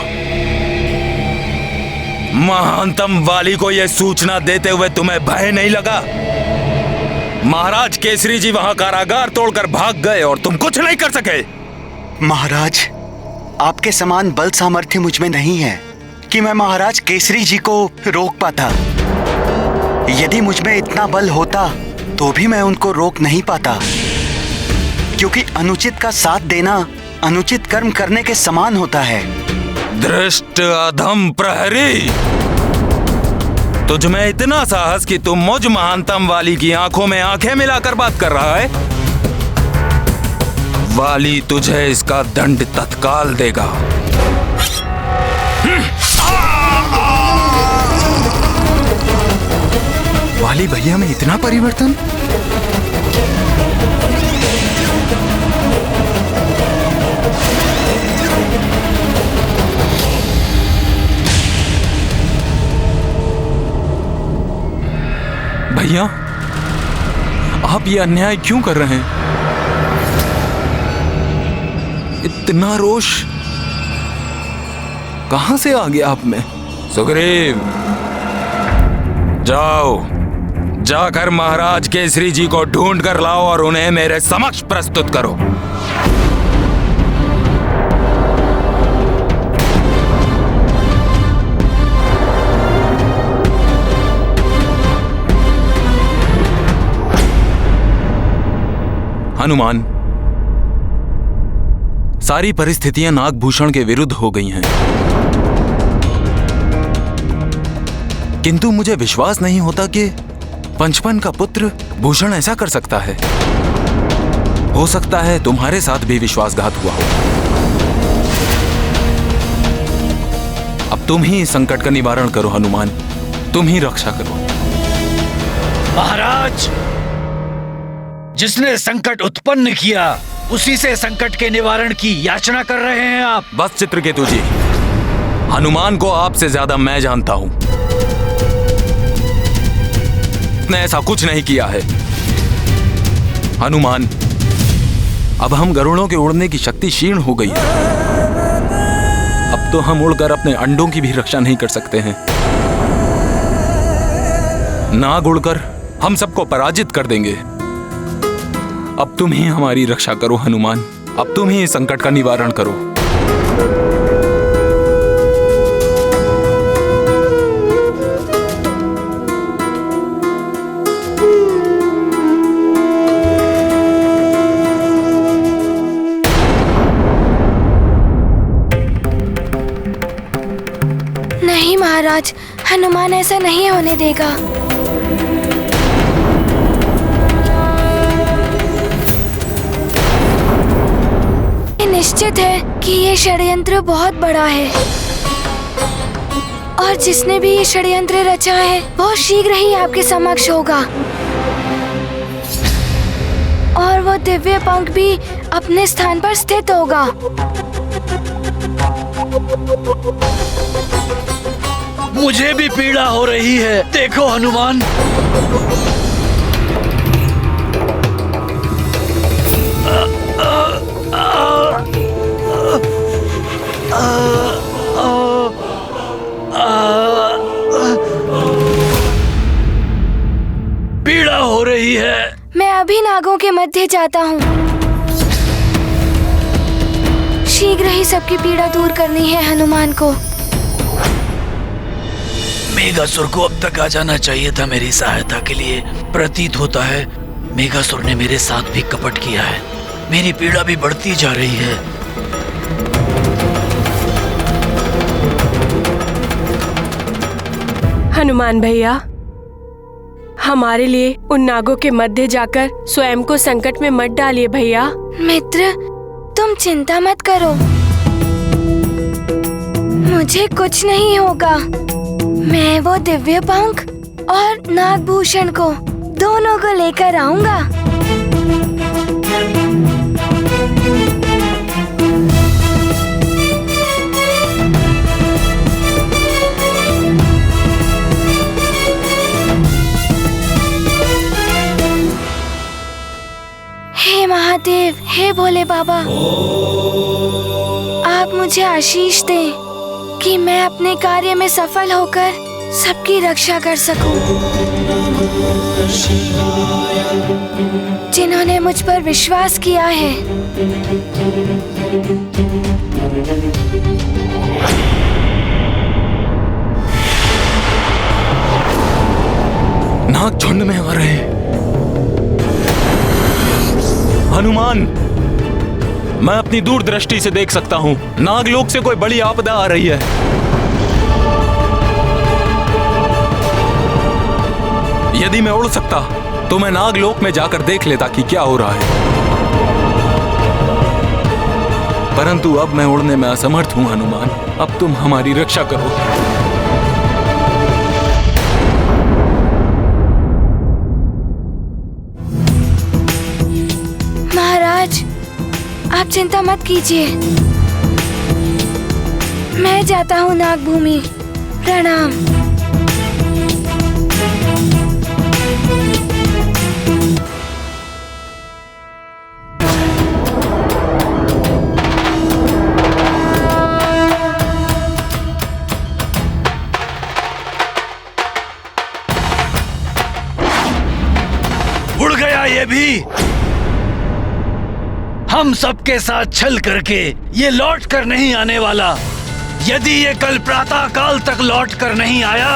महानतम वाली को यह सूचना देते हुए तुम्हें भय नहीं लगा? महाराज केसरी जी वहां कारागार तोड़कर भाग गए और तुम कुछ नहीं कर सके। महाराज, आपके समान बल सामर्थ्य मुझ में नहीं है कि मैं महाराज केसरी जी को रोक पाता। यदि मुझ में इतना बल होता तो भी मैं उनको रोक नहीं पाता, क्योंकि अनुचित का साथ देना अनुचित कर्म करने के समान होता है। दृष्ट अधम प्रहरी, तुझमें इतना साहस कि तुम मुझ महानतम वाली की आंखों में आंखें मिलाकर बात कर रहा है? वाली तुझे इसका दंड तत्काल देगा। वाली भैया में इतना परिवर्तन? भैया, आप ये अन्याय क्यों कर रहे हैं? इतना रोष कहां से आ गया आप में? सुग्रीव, जाओ, जाकर महाराज केसरी जी को ढूंढ कर लाओ और उन्हें मेरे समक्ष प्रस्तुत करो। हनुमान, सारी परिस्थितियां नागभूषण के विरुद्ध हो गई हैं, किंतु मुझे विश्वास नहीं होता कि पंचपन का पुत्र भूषण ऐसा कर सकता है। हो सकता है तुम्हारे साथ भी विश्वासघात हुआ हो। अब तुम ही इस संकट का निवारण करो हनुमान, तुम ही रक्षा करो। महाराज, जिसने संकट उत्पन्न किया उसी से संकट के निवारण की याचना कर रहे हैं आप। बस चित्रकेतु जी, हनुमान को आपसे ज्यादा मैं जानता हूं। उसने ऐसा कुछ नहीं किया है। हनुमान, अब हम गरुड़ों के उड़ने की शक्ति क्षीण हो गई है। अब तो हम उड़कर अपने अंडों की भी रक्षा नहीं कर सकते हैं। नाग उड़कर हम सबको पराजित कर देंगे। अब तुम ही हमारी रक्षा करो हनुमान, अब तुम ही इस संकट का निवारण करो। नहीं महाराज, हनुमान ऐसा नहीं होने देगा। ये निश्चित है कि ये षड्यंत्र बहुत बड़ा है और जिसने भी ये षड्यंत्र रचा है वो शीघ्र ही आपके समक्ष होगा और वो दिव्य पंख भी अपने स्थान पर स्थित होगा। मुझे भी पीड़ा हो रही है, देखो हनुमान। पीड़ा हो रही है। मैं अभी नागों के मध्य जाता हूँ। शीघ्र ही सबकी पीड़ा दूर करनी है हनुमान को। मेघासुर को अब तक आ जाना चाहिए था मेरी सहायता के लिए। प्रतीत होता है मेघासुर ने मेरे साथ भी कपट किया है। मेरी पीड़ा भी बढ़ती जा रही है। हनुमान भैया, हमारे लिए उन नागों के मध्य जाकर स्वयं को संकट में मत डालिए भैया। मित्र, तुम चिंता मत करो, मुझे कुछ नहीं होगा। मैं वो दिव्य पंख और नागभूषण को दोनों को लेकर आऊंगा। हे महादेव, हे भोले बाबा, आप मुझे आशीष दें कि मैं अपने कार्य में सफल होकर सबकी रक्षा कर सकूं। जिन्होंने मुझ पर विश्वास किया है। नाग झुंड में आ रहे हैं। हनुमान, मैं अपनी दूरदृष्टि से देख सकता हूँ नागलोक से कोई बड़ी आपदा आ रही है। यदि मैं उड़ सकता तो मैं नागलोक में जाकर देख लेता कि क्या हो रहा है, परंतु अब मैं उड़ने में असमर्थ हूँ। हनुमान, अब तुम हमारी रक्षा करो। महाराज, आप चिंता मत कीजिए, मैं जाता हूँ नागभूमि। प्रणाम। उड़ गया ये भी। हम सबके साथ छल करके ये लौट कर नहीं आने वाला। यदि ये कल प्रातः काल तक लौट कर नहीं आया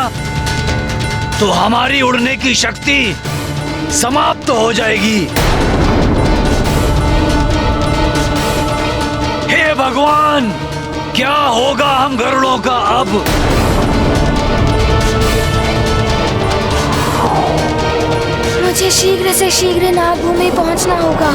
तो हमारी उड़ने की शक्ति समाप्त हो जाएगी। हे भगवान, क्या होगा हम गरुड़ों का अब? मुझे शीघ्र से शीघ्र नागभूमि पहुंचना होगा।